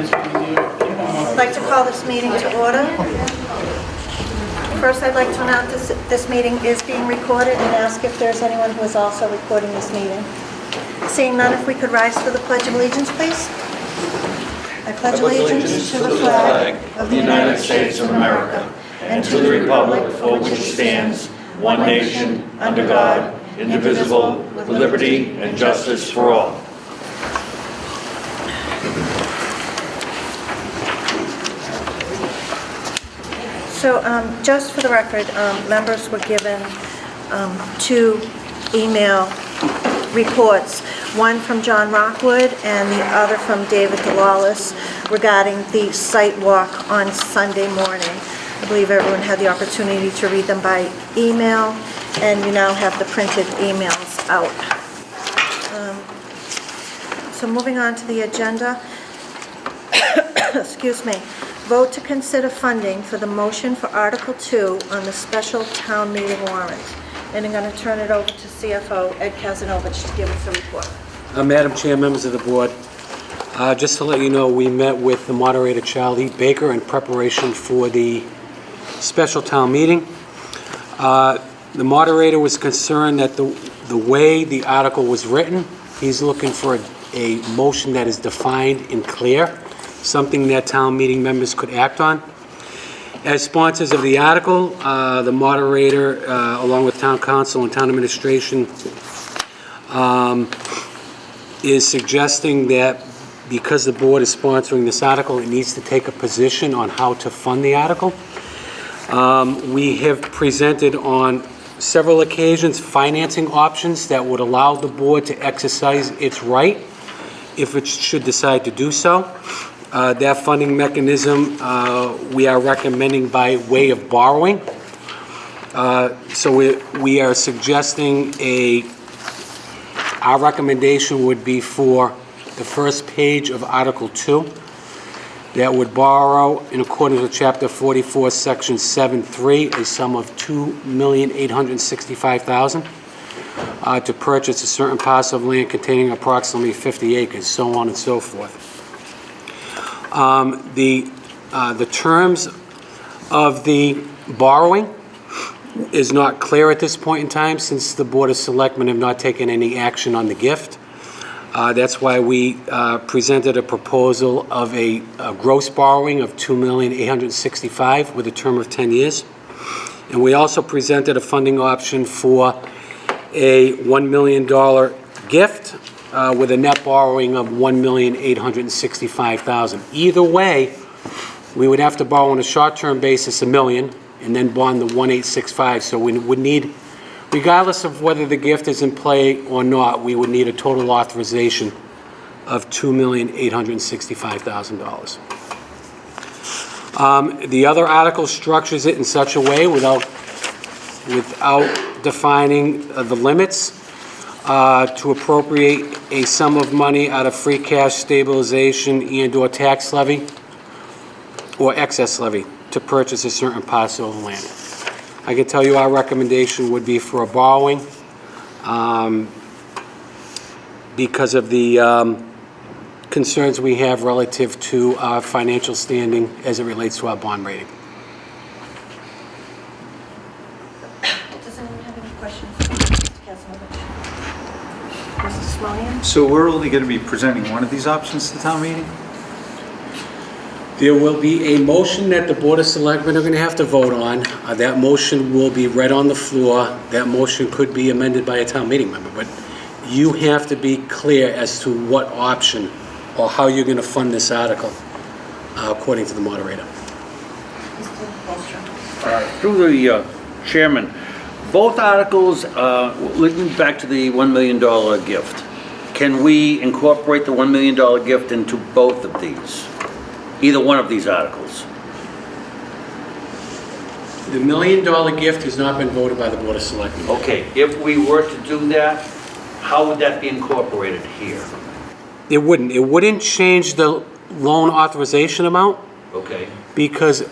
I'd like to call this meeting to order. First, I'd like to announce this meeting is being recorded and ask if there's anyone who is also recording this meeting. Seeing none, if we could rise to the Pledge of Allegiance, please. I pledge allegiance to the flag of the United States of America and to the republic for which it stands, one nation, under God, indivisible, with liberty and justice for all. So just for the record, members were given 2 email reports, one from John Rockwood and the other from David DeLawless regarding the site walk on Sunday morning. I believe everyone had the opportunity to read them by email, and you now have the printed emails out. So moving on to the agenda, excuse me. Vote to consider funding for the motion for Article 2 on the special town meeting warrant. And I'm going to turn it over to CFO Ed Kazanovich to give us a report. Madam Chair, members of the board, just to let you know, we met with the moderator, Charlie Baker, in preparation for the special town meeting. The moderator was concerned that the way the article was written, he's looking for a motion that is defined and clear, something that town meeting members could act on. As sponsors of the article, the moderator, along with town council and town administration, is suggesting that because the board is sponsoring this article, it needs to take a position on how to fund the article. We have presented on several occasions financing options that would allow the board to exercise its right if it should decide to do so. That funding mechanism we are recommending by way of borrowing. So we are suggesting our recommendation would be for the first page of Article 2 that would borrow in accordance with Chapter 44, Section 7.3, a sum of $2,865,000 to purchase a certain parcel of land containing approximately 50 acres, so on and so forth. The terms of the borrowing is not clear at this point in time since the Board of Selectmen have not taken any action on the gift. That's why we presented a proposal of a gross borrowing of $2,865,000 with a term of 10 years. And we also presented a funding option for a $1 million gift with a net borrowing of $1,865,000. Either way, we would have to borrow on a short-term basis $1 million and then bond the $1,865,000. So we would need, regardless of whether the gift is in play or not, we would need a total authorization of $2,865,000. The other article structures it in such a way without defining the limits to appropriate a sum of money out of free cash stabilization and/or tax levy or excess levy to purchase a certain parcel of land. I can tell you our recommendation would be for a borrowing because of the concerns we have relative to our financial standing as it relates to our bond rating. Does anyone have any questions for Mr. Kazanovich? Mrs. Simonian? So we're only going to be presenting one of these options to town meeting? There will be a motion that the Board of Selectmen are going to have to vote on. That motion will be read on the floor. That motion could be amended by a town meeting member, but you have to be clear as to what option or how you're going to fund this article, according to the moderator. Mr. Holstrom? Through the chairman, both articles, looking back to the $1 million gift, can we incorporate the $1 million gift into both of these? Either one of these articles? The $1 million gift has not been voted by the Board of Selectmen. Okay, if we were to do that, how would that be incorporated here? It wouldn't. It wouldn't change the loan authorization amount. Okay. Because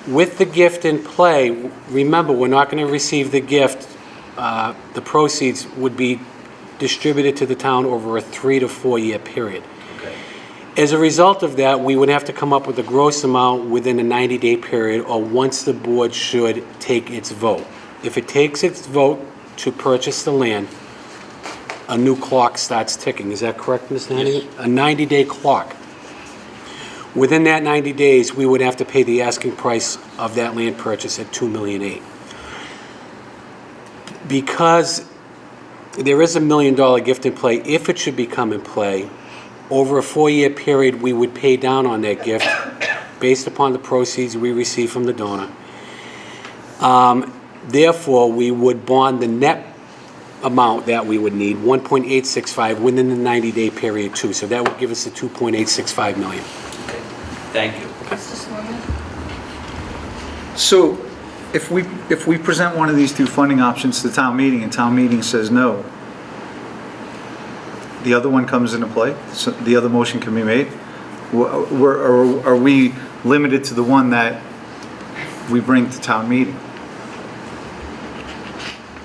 with the gift in play, remember, we're not going to receive the gift. The proceeds would be distributed to the town over a 3 to 4 year period. Okay. As a result of that, we would have to come up with a gross amount within a 90-day period, or once the board should take its vote. If it takes its vote to purchase the land, a new clock starts ticking. Is that correct, Mr. Hannigan? A 90-day clock. Within that 90 days, we would have to pay the asking price of that land purchase at $2.8 million. Because there is a $1 million gift in play, if it should become in play, over a 4-year period, we would pay down on that gift based upon the proceeds we receive from the donor. Therefore, we would bond the net amount that we would need, 1.865, within the 90-day period too. So that would give us the 2.865 million. Thank you. So if we present one of these two funding options to town meeting and town meeting says no, the other one comes into play? So the other motion can be made? Are we limited to the one that we bring to town meeting?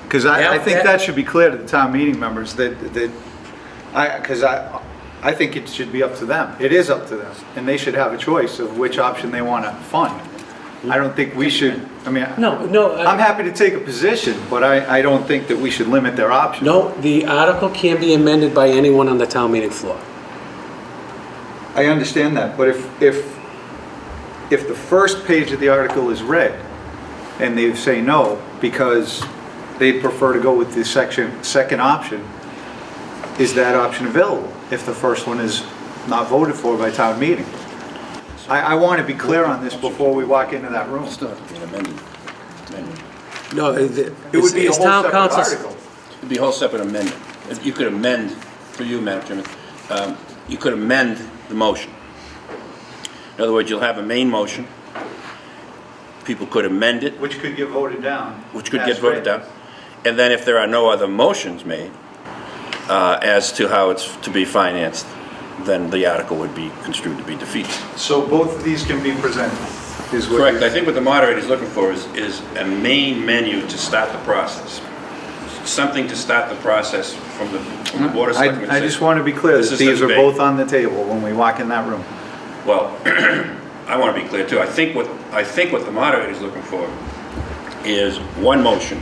Because I think that should be clear to the town meeting members because I think it should be up to them. It is up to them, and they should have a choice of which option they want to fund. I don't think we should, I mean, I'm happy to take a position, but I don't think that we should limit their options. No, the article can be amended by anyone on the town meeting floor. I understand that, but if the first page of the article is read and they say no because they prefer to go with the second option, is that option available if the first one is not voted for by town meeting? I want to be clear on this before we walk into that room. No, It would be a whole town separate council. article. It'd be a whole separate amendment. You could amend, through you, Madam Chairman, you could amend the motion. In other words, you'll have a main motion. People could amend it, Which could get voted down. which could as get voted written. down. And then if there are no other motions made as to how it's to be financed, then the article would be construed to be defeated. So both of these can be presented, is what Correct. you're- I think what the moderator is looking for is a main menu to start the process. Something to start the process from the Board of Selectmen. I just want to be clear This that is the these are debate. both on the table when we walk in that room. Well, I want to be clear too. I think what the moderator is looking for is one motion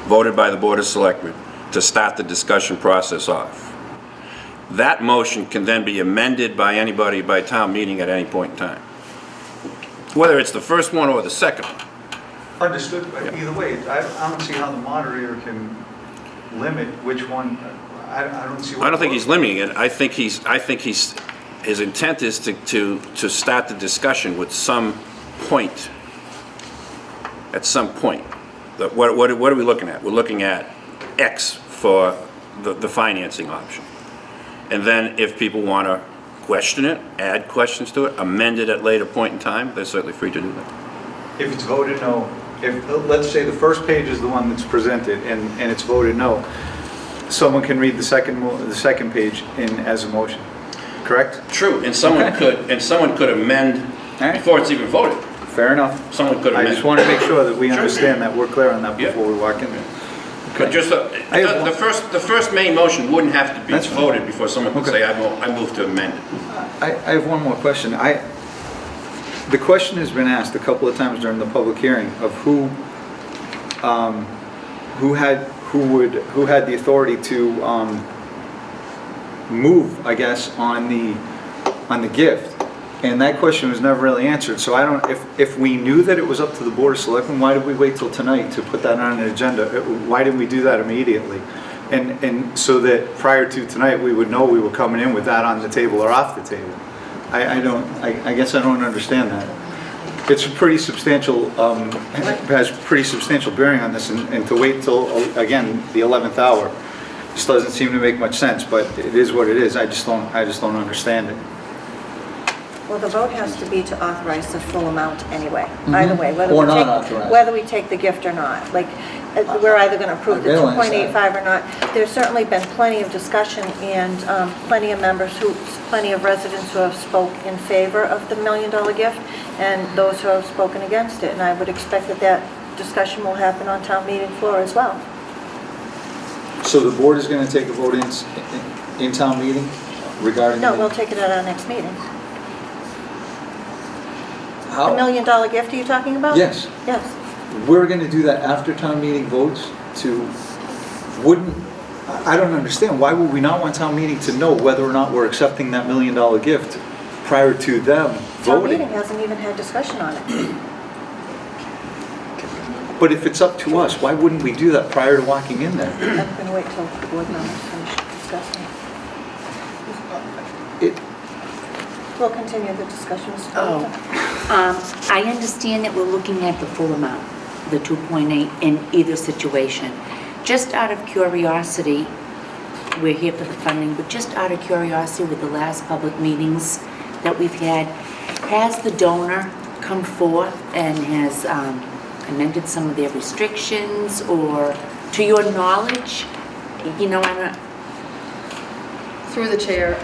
voted by the Board of Selectmen to start the discussion process off. That motion can then be amended by anybody by town meeting at any point in time. Whether it's the first one or the second one. Understood, but either way, I don't see how the moderator can limit which one, I don't see. I don't think he's limiting it. I think his intent is to start the discussion with some point, at some point. What are we looking at? We're looking at X for the financing option. And then if people want to question it, add questions to it, amend it at a later point in time, they're certainly free to do that. If it's voted no, let's say the first page is the one that's presented and it's voted no, someone can read the second page as a motion, correct? True, and someone could amend right. before it's even voted. Fair enough. Someone could I amend. just want to make sure that we Sure. understand that, we're clear on that Yeah. before we walk in there. But just, I have one- the first main motion wouldn't have to be That's fine. voted before someone could Okay. say, I move to amend it. I have one more question. The question has been asked a couple of times during the public hearing of who had the authority to move, I guess, on the gift. And that question was never really answered. So I don't, if we knew that it was up to the Board of Selectmen, why did we wait till tonight to put that on an agenda? Why didn't we do that immediately? And so that prior to tonight, we would know we were coming in with that on the table or off the table. I guess I don't understand that. It's a pretty substantial, has pretty substantial bearing on this, and to wait till, again, the 11th hour just doesn't seem to make much sense, but it is what it is. I just don't understand it. Well, the vote has to be to authorize the full amount anyway, either way, Or not authorize. whether we take the gift or not. Like, we're either going to approve the I realize that. 2.85 or not. There's certainly been plenty of discussion and plenty of plenty of residents who have spoke in favor of the $1 million gift and those who have spoken against it. And I would expect that discussion will happen on town meeting floor as well. So the board is going to take a vote in town meeting regarding? No, the- we'll take it at our next meeting. The How? $1 million gift are you talking about? Yes. Yes. We're gonna do that after town meeting votes wouldn't, I don't understand, why would we not want town meeting to know whether or not we're accepting that $1 million gift prior to them Town voting? meeting hasn't even had discussion on it. But if it's up to us, why wouldn't we do that prior to walking in there? I'm going to wait till the board members finish discussing. It, We'll continue the discussion, Mr. Oh. Fullerton. I understand that we're looking at the full amount, the 2.8 in either situation. Just out of curiosity, we're here for the funding, but just out of curiosity with the last public meetings that we've had, has the donor come forth and has amended some of their restrictions, or to your knowledge? You know, I'm not... Through the chair,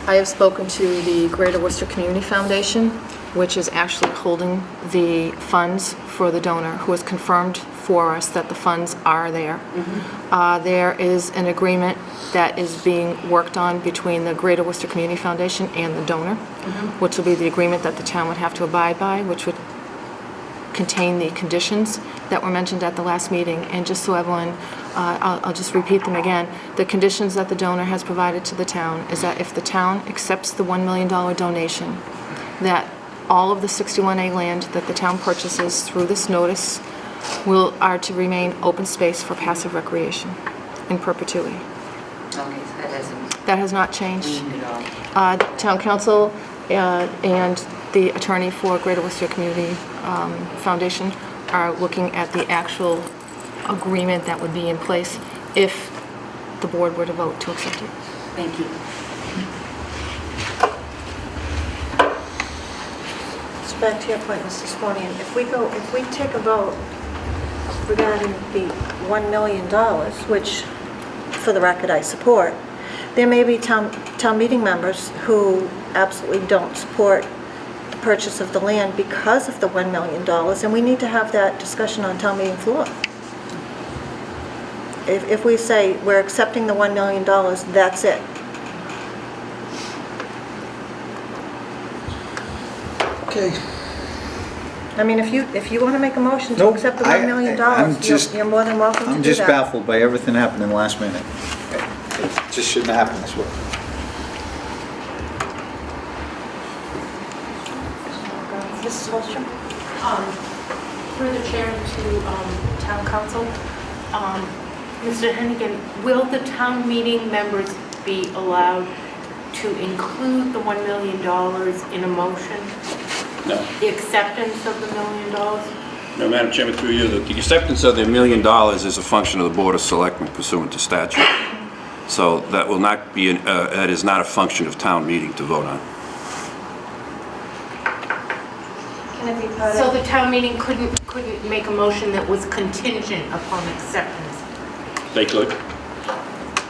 I have spoken to the Greater Worcester Community Foundation, which is actually holding the funds for the donor, who has confirmed for us that the funds are there. There is an agreement that is being worked on between the Greater Worcester Community Foundation and the donor, which will be the agreement that the town would have to abide by, which would contain the conditions that were mentioned at the last meeting. And just so everyone, I'll just repeat them again. The conditions that the donor has provided to the town is that if the town accepts the $1 million donation, that all of the 61A land that the town purchases through this notice are to remain open space for passive recreation in perpetuity. Okay, so that hasn't That has not changed. changed at all. Town council and the attorney for Greater Worcester Community Foundation are looking at the actual agreement that would be in place if the board were to vote to accept it. Thank you. So back to your point, Mr. Simonian, if we take a vote regarding the $1 million, which, for the record, I support, there may be town meeting members who absolutely don't support the purchase of the land because of the $1 million, and we need to have that discussion on town meeting floor. If we say we're accepting the $1 million, that's it. okay. I mean, if you want to make a motion to Nope, accept the $1 million, you're more than welcome to do that. I'm just baffled by everything happening last minute. It just shouldn't happen this way. Mrs. Holstrom? Through the chair to town council, Mr. Hennigan, will the town meeting members be allowed to include the $1 million in a motion? No. The acceptance of the $1 million? No, Madam Chairman, through you, the acceptance of the $1 million is a function of the Board of Selectmen pursuant to statute. So that will not be, that is not a function of town meeting to vote on. Can it be part So of? the town meeting couldn't make a motion that was contingent upon acceptance They could.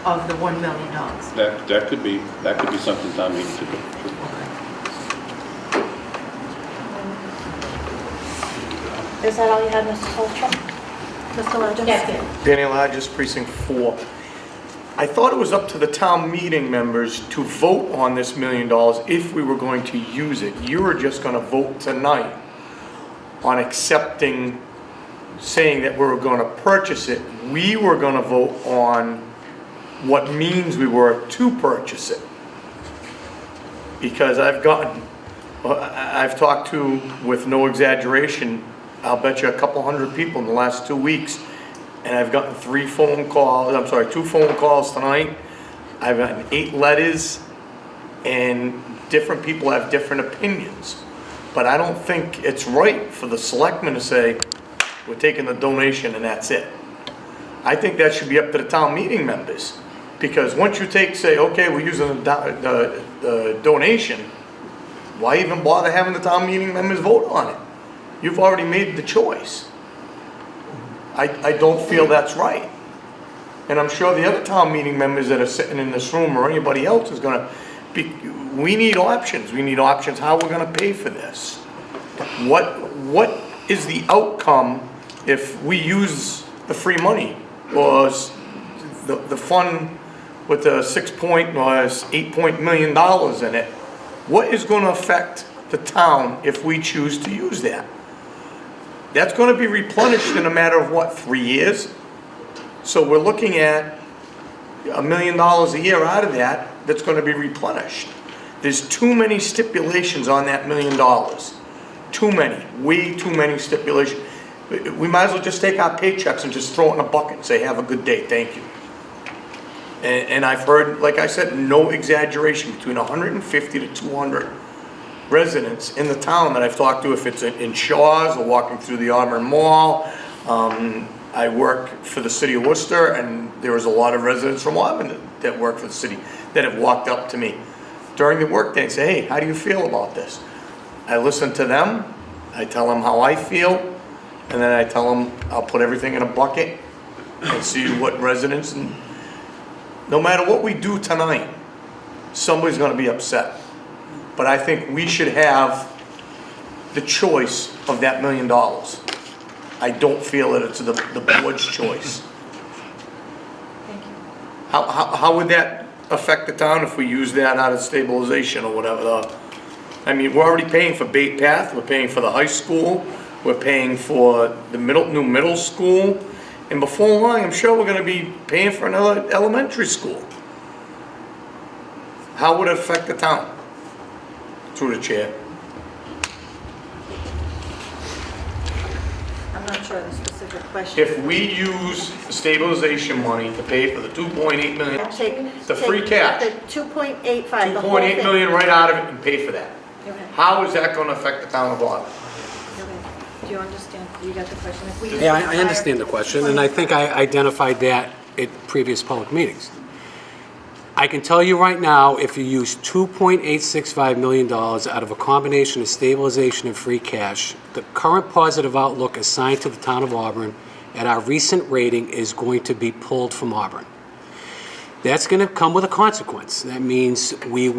of the $1 million? That could be something town meeting could do. Is that all you had, Mrs. Holstrom? Mr. Legend? That's it. Danny Lodges, Precinct 4. I thought it was up to the town meeting members to vote on this $1 million if we were going to use it. You were just gonna vote tonight on accepting, saying that we were gonna purchase it. We were gonna vote on what means we were to purchase it. Because I've talked to, with no exaggeration, I'll bet you a couple hundred people in the last 2 weeks, and I've gotten 2 phone calls tonight. I've gotten 8 letters, and different people have different opinions. But I don't think it's right for the selectmen to say, we're taking the donation and that's it. I think that should be up to the town meeting members. Because once you say, okay, we're using the donation, why even bother having the town meeting members vote on it? You've already made the choice. I don't feel that's right. And I'm sure the other town meeting members that are sitting in this room or anybody else is gonna be, we need options. We need options how we're gonna pay for this. What is the outcome if we use the free money? Or the fund with the $8 million in it, what is gonna affect the town if we choose to use that? That's gonna be replenished in a matter of what, 3 years? So we're looking at $1 million a year out of that, that's gonna be replenished. There's too many stipulations on that $1 million. Too many, way too many stipulations. We might as well just take our paychecks and just throw it in a bucket and say, have a good day, thank you. And I've heard, like I said, no exaggeration, between 150 to 200 residents in the town that I've talked to, if it's in Shaw's or walking through the Auburn Mall. I work for the city of Worcester, and there was a lot of residents from Auburn that work for the city that have walked up to me during the workday and say, hey, how do you feel about this? I listen to them, I tell them how I feel, and then I tell them I'll put everything in a bucket and see what residents, and no matter what we do tonight, somebody's gonna be upset. But I think we should have the choice of that $1 million. I don't feel that it's the board's choice. Thank you. How would that affect the town if we use that out of stabilization or whatever? I mean, we're already paying for Bait Path, we're paying for the high school, we're paying for the new middle school, and before long, I'm sure we're gonna be paying for another elementary school. How would it affect the town? Through the chair. I'm not sure the specific question. If we use the stabilization money to pay for the 2.8 million, the free cash, The 2.85, the whole thing. 2.8 million right out of it and pay for that. Okay. How is that gonna affect the town of Auburn? Okay. Do you understand? You got the question? If we use Yeah, the I understand the question, and I think I identified that at previous public meetings. I can tell you right now, if you use $2.865 million out of a combination of stabilization and free cash, the current positive outlook assigned to the town of Auburn at our recent rating is going to be pulled from Auburn. That's going to come with a consequence. That means we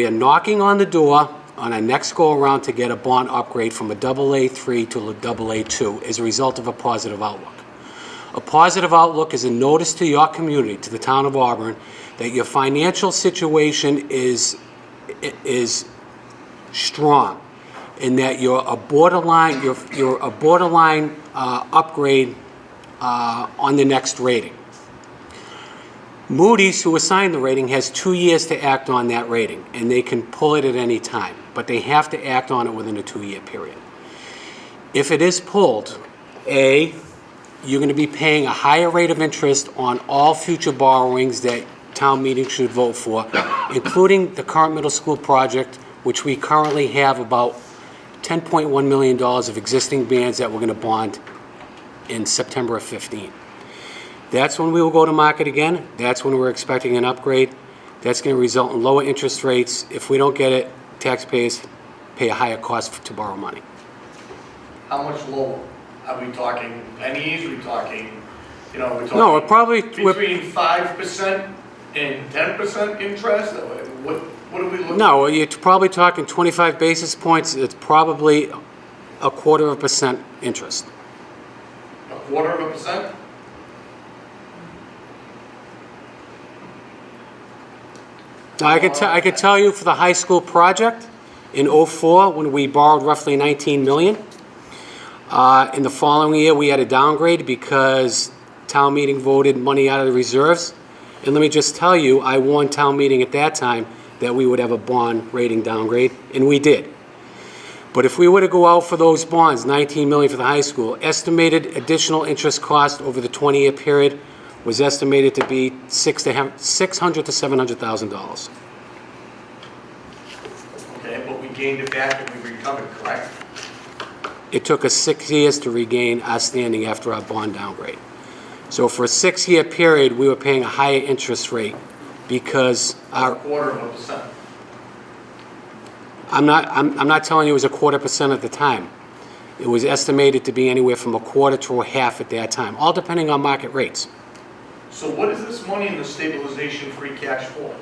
are knocking on the door on our next go-around to get a bond upgrade from a AA3 to a AA2 as a result of a positive outlook. A positive outlook is a notice to your community, to the town of Auburn, that your financial situation is strong, and that you're a borderline upgrade on the next rating. Moody's, who assigned the rating, has 2 years to act on that rating, and they can pull it at any time, but they have to act on it within a 2-year period. If it is pulled, you're going to be paying a higher rate of interest on all future borrowings that town meeting should vote for, including the current middle school project, which we currently have about $10.1 million of existing bands that we're going to bond in September of 15. That's when we will go to market again. That's when we're expecting an upgrade. That's going to result in lower interest rates. If we don't get it, taxpayers pay a higher cost to borrow money. How much lower? Are we talking pennies? Are we talking, we're talking? No, we're probably... Between 5% and 10% interest? What are we looking? No, you're probably talking 25 basis points. It's probably 0.25% interest. 0.25%? Now, I could tell you for the high school project in '04, when we borrowed roughly $19 million, in the following year, we had a downgrade because town meeting voted money out of the reserves. And let me just tell you, I warned town meeting at that time that we would have a bond rating downgrade, and we did. But if we were to go out for those bonds, $19 million for the high school, estimated additional interest cost over the 20-year period was estimated to be $600,000 to $700,000. Okay, but we gained it back and we recovered, correct? It took us 6 years to regain our standing after our bond downgrade. So for a 6-year period, we were paying a higher interest rate because our... 0.25%. I'm not telling you it was 0.25% at the time. It was estimated to be anywhere from 1/4 to 1/2 at that time, all depending on market rates. So what is this money in the stabilization free cash for?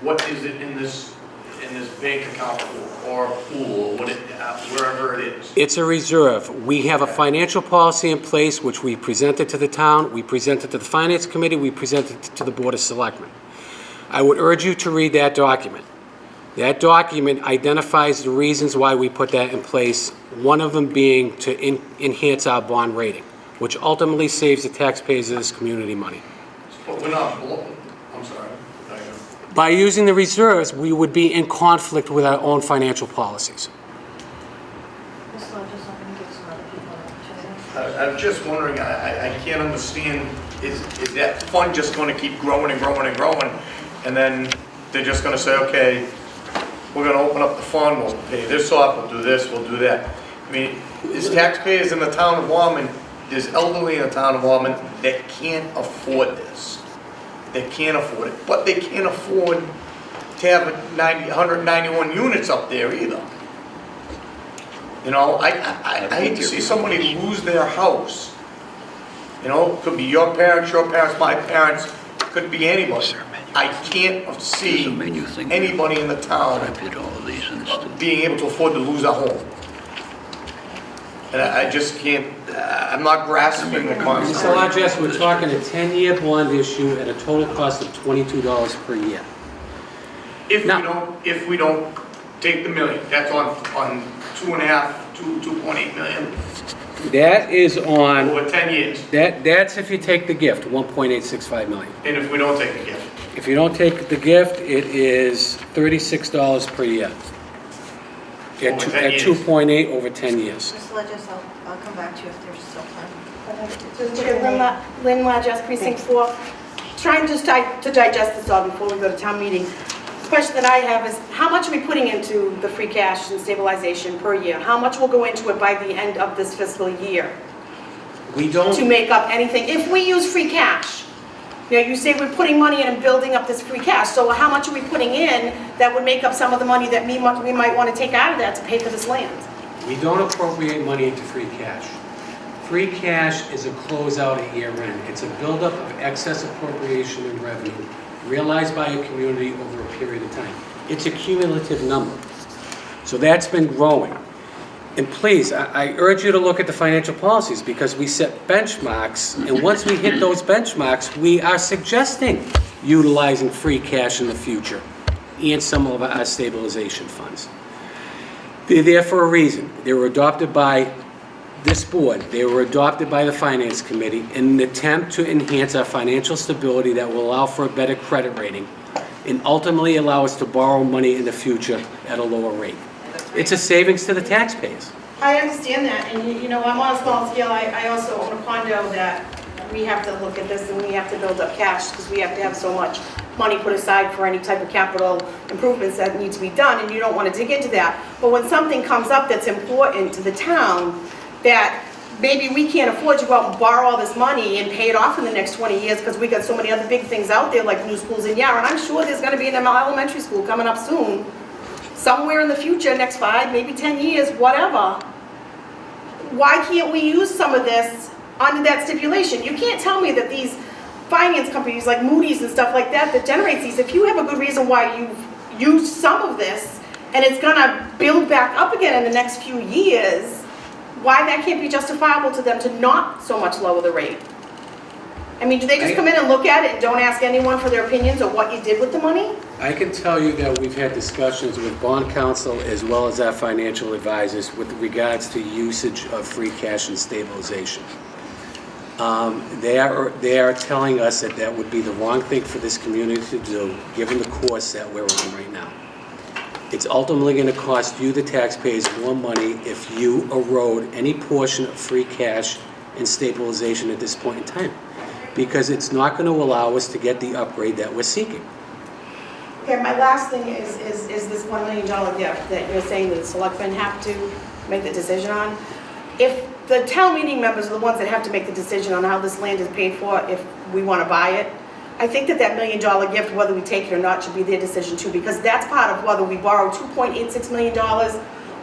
What is it in this in this bank account or pool, or wherever it is? It's a reserve. We have a financial policy in place, which we presented to the town, we presented to the Finance Committee, we presented to the Board of Selectmen. I would urge you to read that document. That document identifies the reasons why we put that in place, one of them being to enhance our bond rating, which ultimately saves the taxpayers of this community money. But we're not, I'm sorry. By using the reserves, we would be in conflict with our own financial policies. I'm just wondering, I can't understand, is that fund just going to keep growing and growing and growing? And then they're just going to say, okay, we're going to open up the fund, we'll pay this off, we'll do this, we'll do that. I mean, there's taxpayers in the town of Warman, there's elderly in the town of Warman that can't afford this. They can't afford it, but they can't afford to have 191 units up there either. You know, I hate to see somebody lose their house. You know, could be your parents, my parents, could be anybody. I can't see anybody in the town being able to afford to lose a home. And I just can't, I'm not grasping the concept. Mr. Largess, we're talking a 10-year bond issue at a total cost of $22 per year. If we don't take the million, that's on 2.8 million That is on, over 10 years. that's if you take the gift, 1.865 million. And if we don't take the gift, If you don't take the gift, it is $36 per year. At Over 10 at years. 2.8 over 10 years. Mr. Legis, I'll come back to you if there's still time. Lynn Largess, Precinct 4. Trying just to digest this all before we go to town meeting. The question that I have is, how much are we putting into the free cash and stabilization per year? How much will go into it by the end of this fiscal year We to don't, make up anything? If we use free cash, you know, you say we're putting money in and building up this free cash, so how much are we putting in that would make up some of the money that we might want to take out of that to pay for this land? we don't appropriate money into free cash. Free cash is a closeout at year end. It's a buildup of excess appropriation and revenue realized by a community over a period of time. It's a cumulative number. So that's been growing. And please, I urge you to look at the financial policies because we set benchmarks, and once we hit those benchmarks, we are suggesting utilizing free cash in the future and some of our stabilization funds. They're there for a reason. They were adopted by this board. They were adopted by the Finance Committee in an attempt to enhance our financial stability that will allow for a better credit rating and ultimately allow us to borrow money in the future at a lower rate. It's a savings to the taxpayers. I understand that, and you know, I'm on a small scale. I also own a condo that we have to look at this and we have to build up cash because we have to have so much money put aside for any type of capital improvements that need to be done, and you don't want to dig into that. But when something comes up that's important to the town, that maybe we can't afford to go out and borrow all this money and pay it off in the next 20 years because we got so many other big things out there like new schools in Yarra, and I'm sure there's going to be an elementary school coming up soon, somewhere in the future, next 5, maybe 10 years, whatever. Why can't we use some of this under that stipulation? You can't tell me that these finance companies like Moody's and stuff like that generates these, if you have a good reason why you've used some of this and it's going to build back up again in the next few years, why that can't be justifiable to them to not so much lower the rate? I mean, do they just come in and look at it and don't ask anyone for their opinions or what you did with the money? I can tell you that we've had discussions with bond counsel as well as our financial advisors with regards to usage of free cash and stabilization. They are telling us that that would be the wrong thing for this community to do, given the course that we're on right now. It's ultimately going to cost you, the taxpayers, more money if you erode any portion of free cash and stabilization at this point in time, because it's not going to allow us to get the upgrade that we're seeking. Okay, my last thing is this $1 million gift that you're saying the selectmen have to make the decision on. If the town meeting members are the ones that have to make the decision on how this land is paid for, if we want to buy it, I think that $1 million gift, whether we take it or not, should be their decision too, because that's part of whether we borrow $2.86 million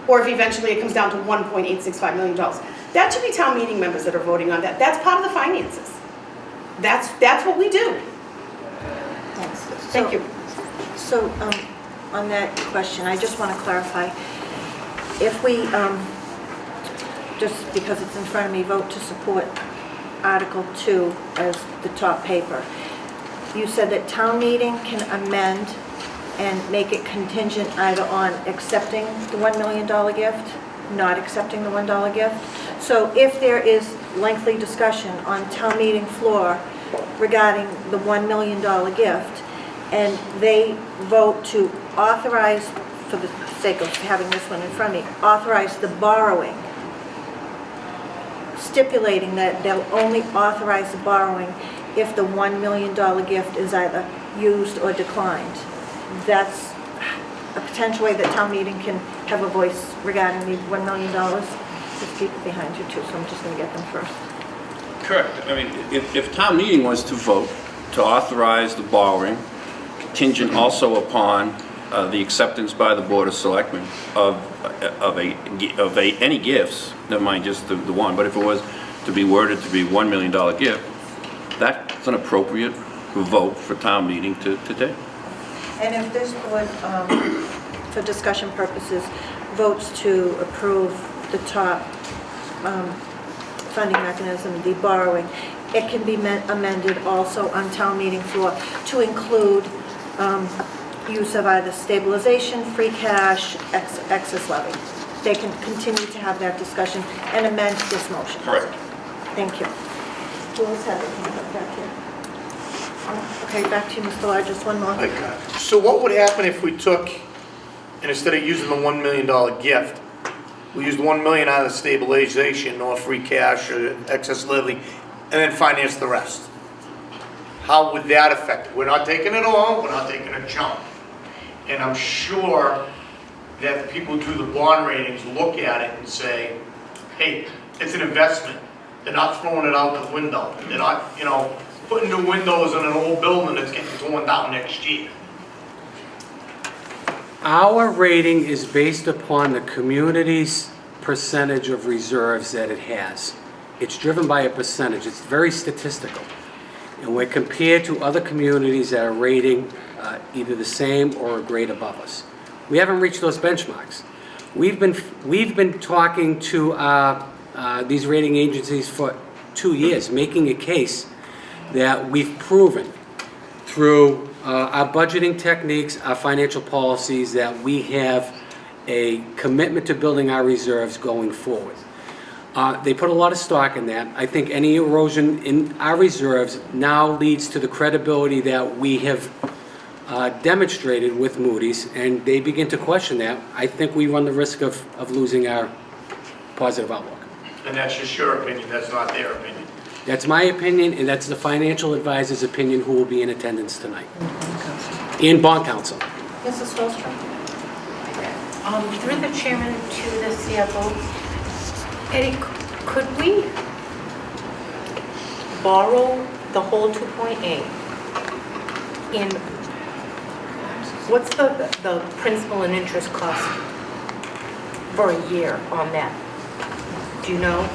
or if eventually it comes down to $1.865 million. That should be town meeting members that are voting on that. That's part of the finances. That's what we do. Thanks. Thank you. So, on that question, I just want to clarify. If we, just because it's in front of me, vote to support Article 2 as the top paper, you said that town meeting can amend and make it contingent either on accepting the $1 million gift, not accepting the $1 gift. So if there is lengthy discussion on town meeting floor regarding the $1 million gift, and they vote to authorize, for the sake of having this one in front of me, authorize the borrowing, stipulating that they'll only authorize the borrowing if the $1 million gift is either used or declined. That's a potential way that town meeting can have a voice regarding the $1 million. There's people behind you too, so I'm just going to get them first. Correct. I mean, if town meeting was to vote to authorize the borrowing, contingent also upon the acceptance by the Board of Selectmen of any gifts, never mind just the one, but if it was to be worded to be $1 million gift, that's an appropriate vote for town meeting to take. And if this board, for discussion purposes, votes to approve the top funding mechanism, the borrowing, it can be amended also on town meeting floor to include use of either stabilization, free cash, excess levy. They can continue to have that discussion and amend this motion. Correct. Thank you. Who else has it back here? Okay, back to you, Mr. Lodge, just one more. So what would happen if we took, and instead of using the $1 million gift, we used $1 million out of stabilization or free cash or excess levy, and then finance the rest? How would that affect it? We're not taking it all, we're not taking a chunk. And I'm sure that the people who do the bond ratings look at it and say, hey, it's an investment. They're not throwing it out the window. They're not, putting new windows in an old building that's getting torn down next year. Our rating is based upon the community's percentage of reserves that it has. It's driven by a percentage. It's very statistical. And we're compared to other communities that are rating either the same or a grade above us. We haven't reached those benchmarks. We've been talking to these rating agencies for 2 years, making a case that we've proven through our budgeting techniques, our financial policies, that we have a commitment to building our reserves going forward. They put a lot of stock in that. I think any erosion in our reserves now leads to the credibility that we have demonstrated with Moody's, and they begin to question that. I think we run the risk of losing our positive outlook. And that's just your opinion, that's not their opinion. That's my opinion, and that's the financial advisor's opinion who will be in attendance tonight. And bond counsel. Mrs. Holstrom? Through the chairman to the CFO, Eddie, could we borrow the whole 2.8? And what's the principal and interest cost for a year on that? Do you know?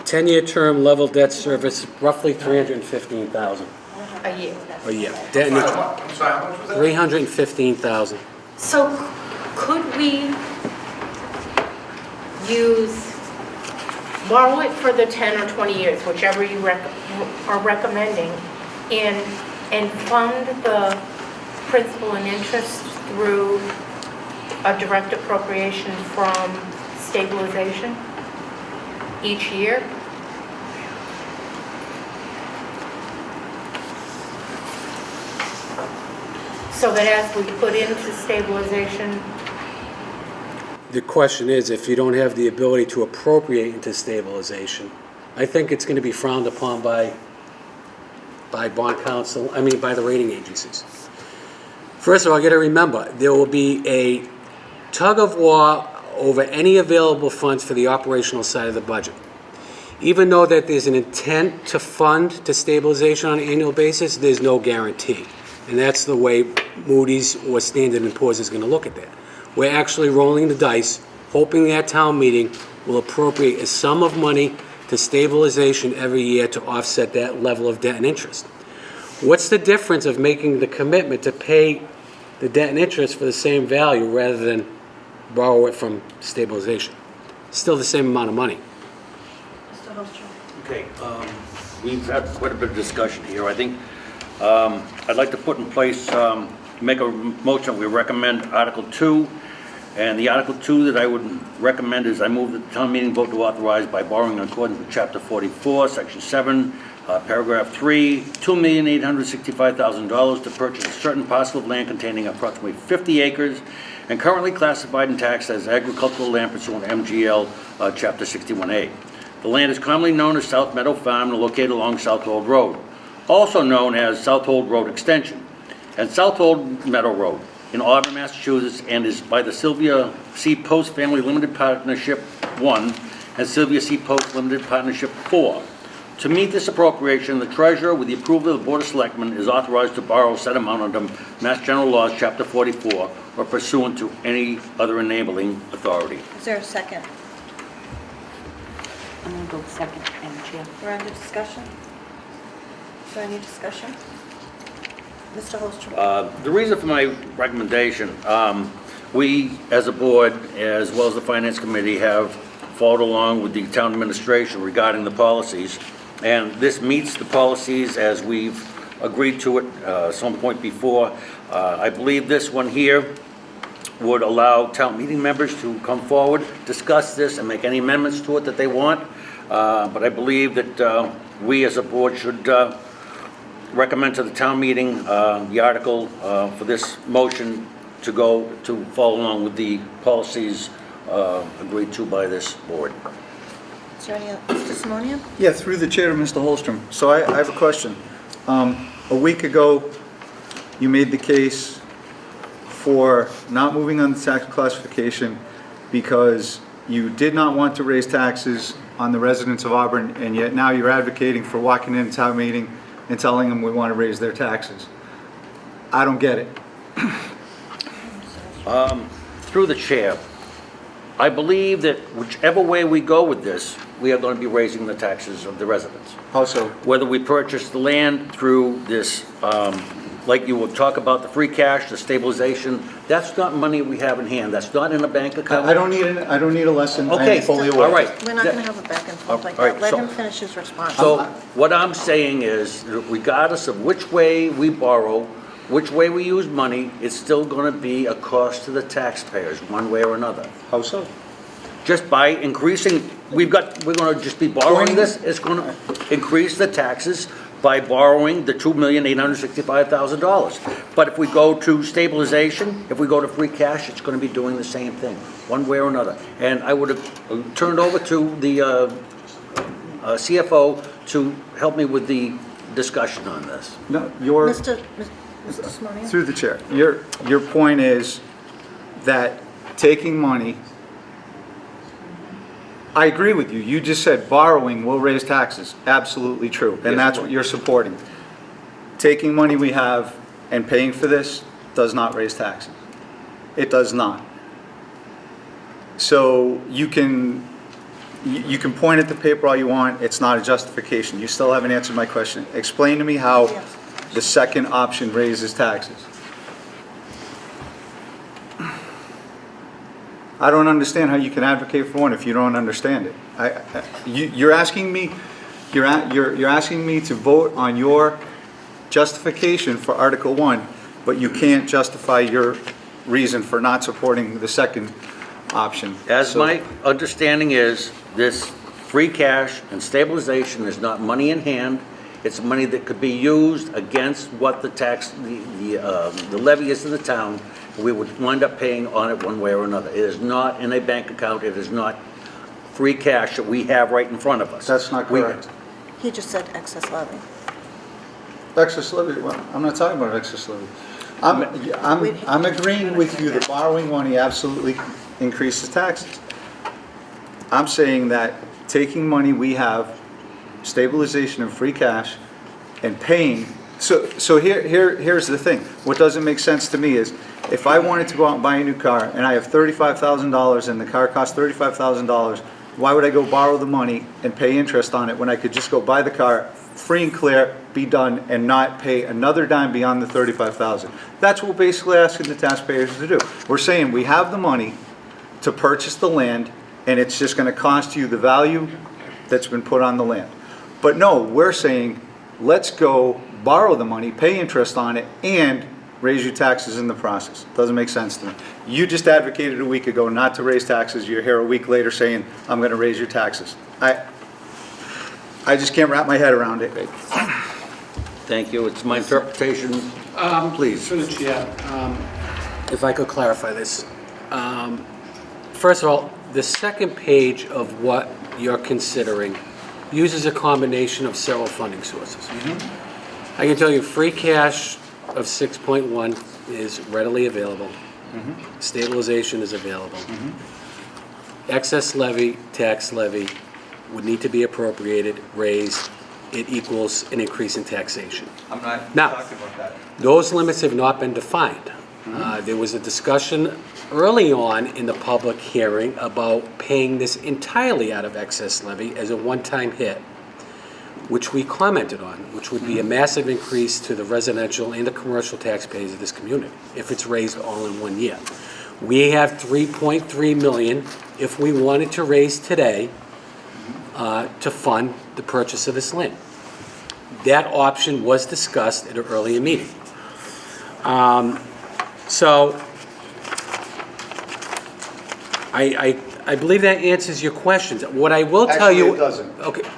Ten-year term level debt service, roughly $315,000 A year. a year. I'm sorry, how much was that? $315,000. So could we borrow it for the 10 or 20 years, whichever you are recommending, and fund the principal and interest through a direct appropriation from stabilization each year? So that as we put into stabilization. The question is, if you don't have the ability to appropriate into stabilization, I think it's going to be frowned upon by bond counsel, by the rating agencies. First of all, you got to remember, there will be a tug of war over any available funds for the operational side of the budget. Even though that there's an intent to fund to stabilization on an annual basis, there's no guarantee. And that's the way Moody's or Standard & Poor's is going to look at that. We're actually rolling the dice, hoping that town meeting will appropriate a sum of money to stabilization every year to offset that level of debt and interest. What's the difference of making the commitment to pay the debt and interest for the same value rather than borrow it from stabilization? Still the same amount of money. Mr. Holstrom. Okay, we've had quite a bit of discussion here. I think I'd like to put in place, make a motion, we recommend Article 2. And the Article 2 that I would recommend is I move that the town meeting vote to authorize by borrowing in accordance with Chapter 44, Section 7, Paragraph 3, $2,865,000 to purchase a certain parcel of land containing approximately 50 acres and currently classified and taxed as agricultural land pursuant to MGL Chapter 61A. The land is commonly known as South Meadow Farm and located along South Hold Road, also known as South Hold Road Extension, and South Hold Meadow Road in Auburn, Massachusetts, and is by the Sylvia C. Post Family Limited Partnership 1 and Sylvia C. Post Limited Partnership 4. To meet this appropriation, the treasurer, with the approval of the Board of Selectmen, is authorized to borrow said amount under Mass General Laws, Chapter 44, or pursuant to any other enabling authority. Is there a second? I'm going to go second, Madam Chair. We're under discussion? Is there any discussion? Mr. Holstrom. The reason for my recommendation, we, as a board, as well as the Finance Committee, have followed along with the town administration regarding the policies, and this meets the policies as we've agreed to it some point before. I believe this one here would allow town meeting members to come forward, discuss this, and make any amendments to it that they want. But I believe that we, as a board, should recommend to the town meeting the article for this motion to go to follow along with the policies agreed to by this board. Is there any, Mr. Simonian? Yeah, through the chair to Mr. Holstrom. So I have a question. A week ago, you made the case for not moving on the tax classification because you did not want to raise taxes on the residents of Auburn, and yet now you're advocating for walking into town meeting and telling them we want to raise their taxes. I don't get it. Through the chair, I believe that whichever way we go with this, we are going to be raising the taxes of the residents. How so? Whether we purchase the land through this, like you will talk about the free cash, the stabilization, that's not money we have in hand. That's not in a bank account. I don't need a lesson. I Okay, am fully aware. all right. We're not going to have a back and forth like All right, that. Let so- him finish his response. So what I'm saying is, regardless of which way we borrow, which way we use money, it's still going to be a cost to the taxpayers, one way or another. How so? Just by increasing, we're going to just be borrowing this, it's going to increase the taxes by borrowing the $2,865,000. But if we go to stabilization, if we go to free cash, it's going to be doing the same thing, one way or another. And I would have turned over to the CFO to help me with the discussion on this. No, Mr. Simonian? through the chair. Your point is that taking money, I agree with you. You just said borrowing will raise taxes. Absolutely true. Yes, And that's what you're supporting. Taking money we have and paying for this does not raise taxes. It does not. So you can point at the paper all you want. It's not a justification. You still haven't answered my question. Explain to me how the second option raises taxes. I don't understand how you can advocate for one if you don't understand it. You're asking me to vote on your justification for Article 1, but you can't justify your reason for not supporting the second option. As So- my understanding is, this free cash and stabilization is not money in hand. It's money that could be used against what the tax, the levy is to the town. We would wind up paying on it one way or another. It is not in a bank account. It is not free cash that we have right in front of us. That's not correct. He just said excess levy. Excess levy, well, I'm not talking about excess levy. I'm agreeing with you that borrowing money absolutely increases taxes. I'm saying that taking money we have, stabilization and free cash, and paying, so here's the thing. What doesn't make sense to me is, if I wanted to go out and buy a new car, and I have $35,000, and the car costs $35,000, Why would I go borrow the money and pay interest on it when I could just go buy the car, free and clear, be done, and not pay another dime beyond the $35,000? That's what we're basically asking the taxpayers to do. We're saying we have the money to purchase the land, and it's just gonna cost you the value that's been put on the land. But no, we're saying, let's go borrow the money, pay interest on it, and raise your taxes in the process. Doesn't make sense to me. You just advocated a week ago not to raise taxes. You're here a week later saying, I'm gonna raise your taxes. I just can't wrap my head around it. Thank you, it's my interpretation. Please. Through the chair, if I could clarify this. First of all, the second page of what you're considering uses a combination of several funding sources. I can tell you free cash of 6.1 is readily available. Stabilization is available. Excess levy, tax levy would need to be appropriated, raised. It equals an increase in taxation. I'm not Now, talking about that. Those limits have not been defined. There was a discussion early on in the public hearing about paying this entirely out of excess levy as a one-time hit, which we commented on, which would be a massive increase to the residential and the commercial taxpayers of this community if it's raised all in 1 year. We have 3.3 million if we wanted to raise today to fund the purchase of this land. That option was discussed at an earlier meeting. So I believe that answers your questions. What I will tell you... Actually, it doesn't. Okay.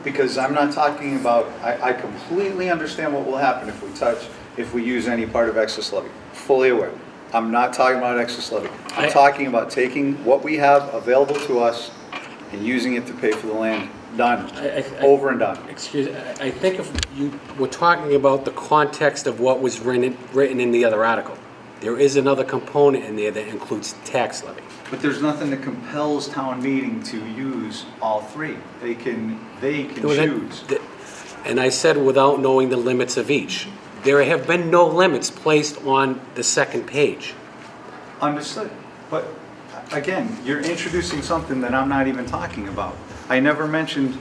Because I'm not talking about, I completely understand what will happen if we use any part of excess levy. Fully aware. I'm not talking about excess levy. I'm talking about taking what we have available to us and using it to pay for the land. Done. Over and done. Excuse me, I think if you were talking about the context of what was written in the other article, there is another component in there that includes tax levy. But there's nothing that compels town meeting to use all three. They can choose. And I said without knowing the limits of each. There have been no limits placed on the second page. Understood. But again, you're introducing something that I'm not even talking about. I never mentioned.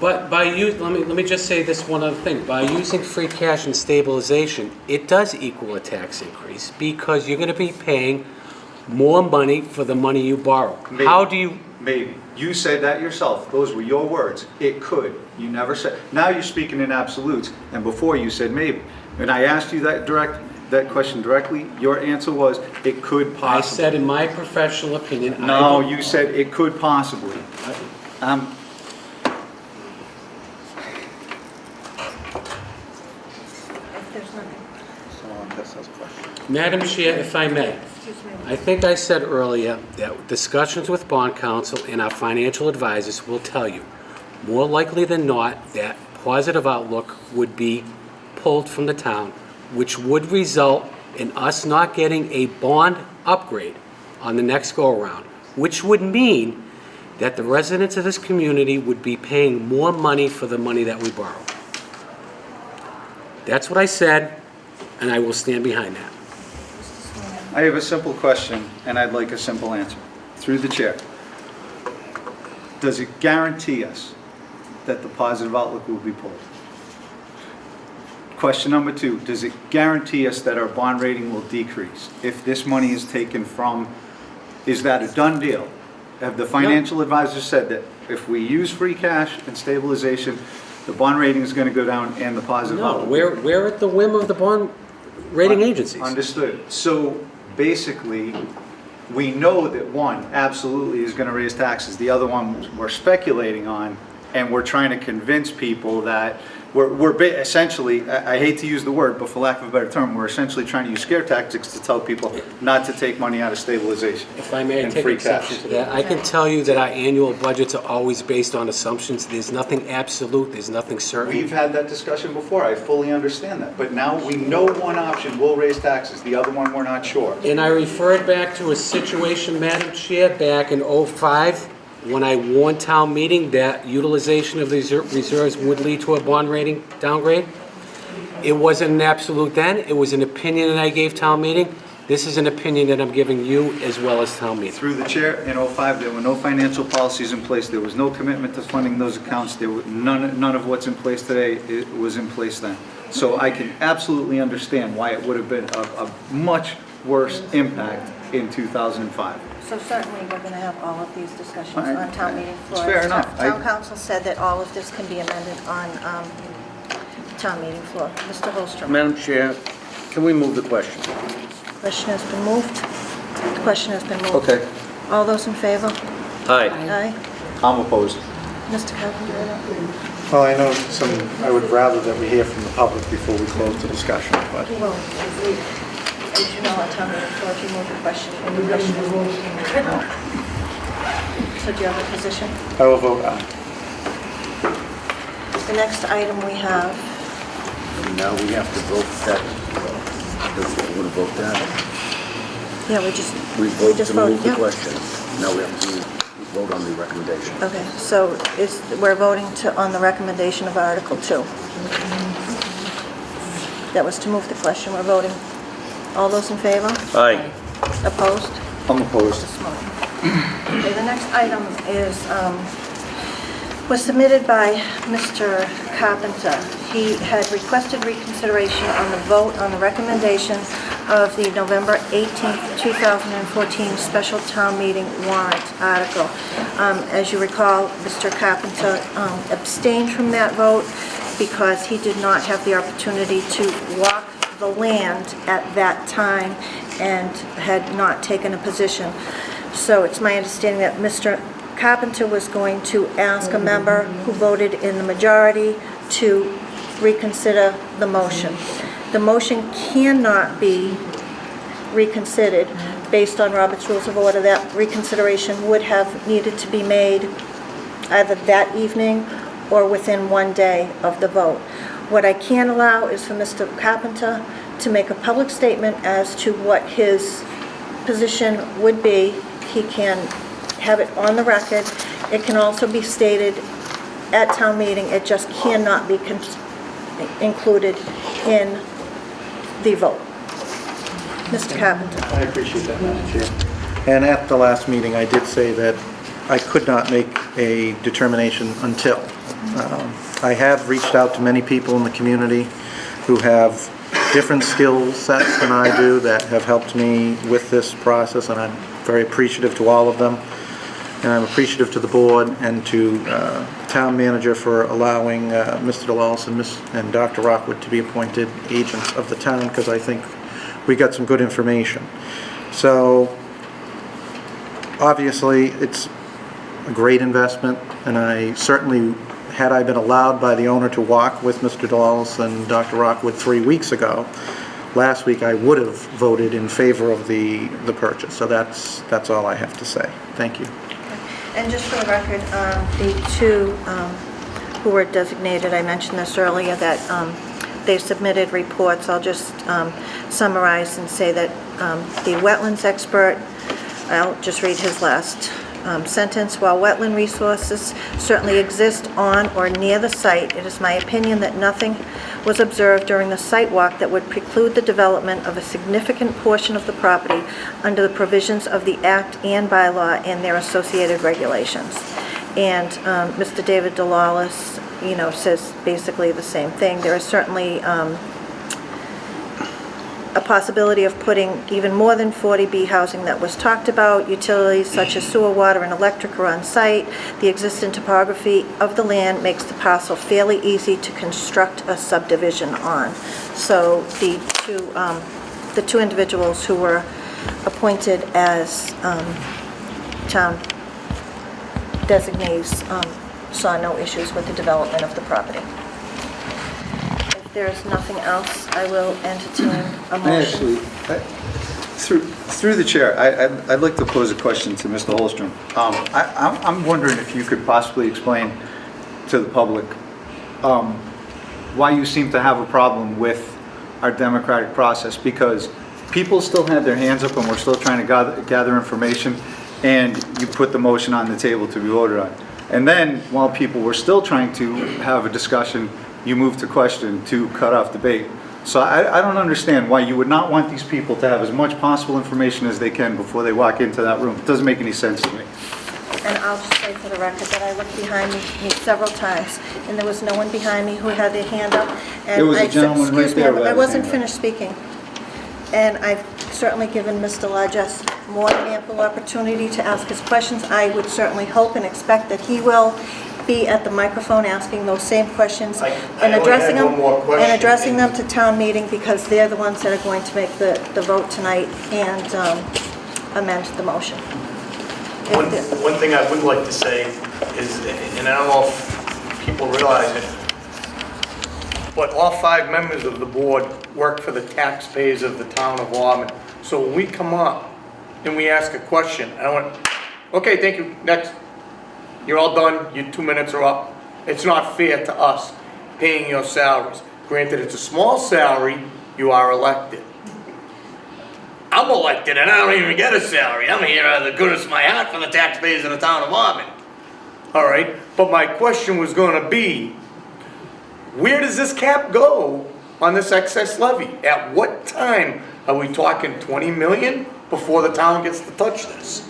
But let me just say this one other thing. By using free cash and stabilization, it does equal a tax increase because you're going to be paying more money for the money you borrow. Maybe. How do you... Maybe. You said that yourself. Those were your words. It could. You never said. Now you're speaking in absolutes, and before you said maybe. And I asked you that question directly. Your answer was it could possibly. I said in my professional opinion... No, you said it could possibly. Madam Chair, if I may, I think I said earlier that discussions with bond counsel and our financial advisors will tell you, more likely than not, that positive outlook would be pulled from the town, which would result in us not getting a bond upgrade on the next go-around, which would mean that the residents of this community would be paying more money for the money that we borrow. That's what I said, and I will stand behind that. I have a simple question, and I'd like a simple answer. Through the chair. Does it guarantee us that the positive outlook will be pulled? Question number two, does it guarantee us that our bond rating will decrease if this money is taken from, is that a done deal? Have the financial advisors said that if we use free cash and stabilization, the bond rating is going to go down and the positive No, outlook? we're at the whim of the bond rating agencies. Understood. So basically, we know that one absolutely is going to raise taxes. The other one we're speculating on, and we're trying to convince people that we're essentially, I hate to use the word, but for lack of a better term, we're essentially trying to use scare tactics to tell people not to take money out of stabilization. If I may and take free exception cash. to that, I can tell you that our annual budgets are always based on assumptions. There's nothing absolute, there's nothing certain. We've had that discussion before. I fully understand that. But now we know one option will raise taxes. The other one, we're not sure. And I referred back to a situation, Madam Chair, back in '05, when I warned town meeting that utilization of these reserves would lead to a bond rating downgrade. It wasn't an absolute then, it was an opinion that I gave town meeting. This is an opinion that I'm giving you as well as town meeting. Through the chair, in '05, there were no financial policies in place. There was no commitment to funding those accounts. There were none of what's in place today was in place then. So I can absolutely understand why it would have been a much worse impact in 2005. So certainly, we're going to have all of these discussions All right. on town meeting It's floor. fair enough. Town council said that all of this can be amended on town meeting floor. Mr. Holstrom. Madam Chair, can we move the question? Question has been moved. The question has been moved. Okay, All those in favor? Aye. Aye. I'm opposed. Mr. Carpenter? Well, I know I would rather that we hear from the public before we close the discussion, but Well, as you know, on town meeting floor, if you move the question, and the question is moved. So do you have a position? I will vote aye. The next item we have, Now we have to vote that, we're going to vote that. yeah, we just We vote to voted, move the yeah. question. Now we have to vote on the recommendation. Okay, so we're voting on the recommendation of Article 2. That was to move the question, we're voting. All those in favor? Aye. Opposed? I'm opposed. Okay, the next item was submitted by Mr. Carpenter. He had requested reconsideration on the vote on the recommendation of the November 18th, 2014 special town meeting warrant article. As you recall, Mr. Carpenter abstained from that vote because he did not have the opportunity to walk the land at that time and had not taken a position. So it's my understanding that Mr. Carpenter was going to ask a member who voted in the majority to reconsider the motion. The motion cannot be reconsidered based on Robert's Rules of Order. That reconsideration would have needed to be made either that evening or within one day of the vote. What I can allow is for Mr. Carpenter to make a public statement as to what his position would be. He can have it on the record. It can also be stated at town meeting. It just cannot be included in the vote. Mr. Carpenter. I appreciate that, Madam Chair. And at the last meeting, I did say that I could not make a determination until. I have reached out to many people in the community who have different skill sets than I do that have helped me with this process, and I'm very appreciative to all of them. And I'm appreciative to the board and to the town manager for allowing Mr. DeLawson and Dr. Rockwood to be appointed agents of the town, because I think we got some good information. So obviously, it's a great investment, and I certainly, had I been allowed by the owner to walk with Mr. DeLawson and Dr. Rockwood 3 weeks ago, last week I would have voted in favor of the purchase. So that's all I have to say. Thank you. And just for the record, the two who were designated, I mentioned this earlier, that they submitted reports. I'll just summarize and say that the wetlands expert, I'll just read his last sentence. While wetland resources certainly exist on or near the site, it is my opinion that nothing was observed during the site walk that would preclude the development of a significant portion of the property under the provisions of the Act and bylaw and their associated regulations. And Mr. David DeLawless, says basically the same thing. There is certainly a possibility of putting even more than 40B housing that was talked about. Utilities such as sewer, water, and electric are on site. The existing topography of the land makes the parcel fairly easy to construct a subdivision on. So the two individuals who were appointed as town designees saw no issues with the development of the property. If there's nothing else, I will entertain a motion. Through the chair, I'd like to pose a question to Mr. Holstrom. I'm wondering if you could possibly explain to the public why you seem to have a problem with our democratic process, because people still had their hands up and we're still trying to gather information, and you put the motion on the table to be voted on. And then, while people were still trying to have a discussion, you moved to question to cut off debate. So I don't understand why you would not want these people to have as much possible information as they can before they walk into that room. It doesn't make any sense to me. And I'll just say for the record that I looked behind me several times, and there was no one behind me who had their hand up. And There was a I- gentleman right excuse me, there with I his wasn't hand up. finished speaking. And I've certainly given Mr. Largess more than ample opportunity to ask his questions. I would certainly hope and expect that he will be at the microphone asking those same questions I and only addressing had them, one more question. and addressing them to town meeting, because they're the ones that are going to make the vote tonight and amend the motion. If One thing I would like to say is, and I don't know if people realize it, but all 5 members of the board work for the taxpayers of the town of Auburn. So when we come up and we ask a question, I want, okay, thank you, next. You're all done, your 2 minutes are up. It's not fair to us paying your salaries. Granted, it's a small salary, you are elected. I'm elected and I don't even get a salary. I'm here out of the goodness of my heart for the taxpayers in the town of Auburn. All right, but my question was gonna be, where does this cap go on this excess levy? At what time are we talking 20 million before the town gets to touch this?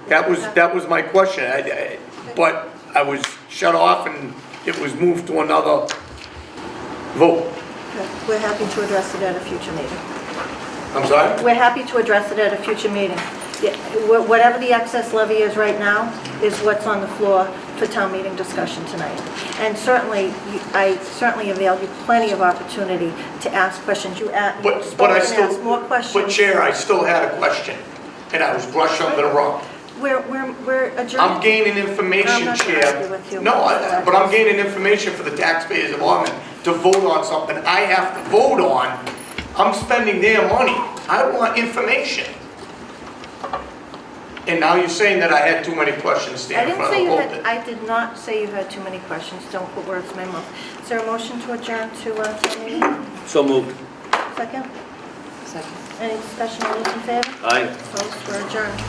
That was my question, but I was shut off and it was moved to another vote. We're happy to address it at a future meeting. I'm sorry? We're happy to address it at a future meeting. Yeah, whatever the excess levy is right now is what's on the floor for town meeting discussion tonight. And certainly, I certainly availed you plenty of opportunity to ask questions. You spoke But I and still, asked more questions. but Chair, I still had a question and I was brushed under the rug. We're adjourned. I'm gaining I'm information, not gonna Chair. argue with you. No, but I'm gaining information for the taxpayers of Auburn to vote on something I have to vote on. I'm spending their money. I want information. And now you're saying that I had too many questions I standing in didn't front say of you the had, pulpit. I did not say you had too many questions. Don't put words in my mouth. Is there a motion to adjourn to town meeting? So moved. Second? Second. Any discussion, all those in favor? Aye. Opposed, we're adjourned.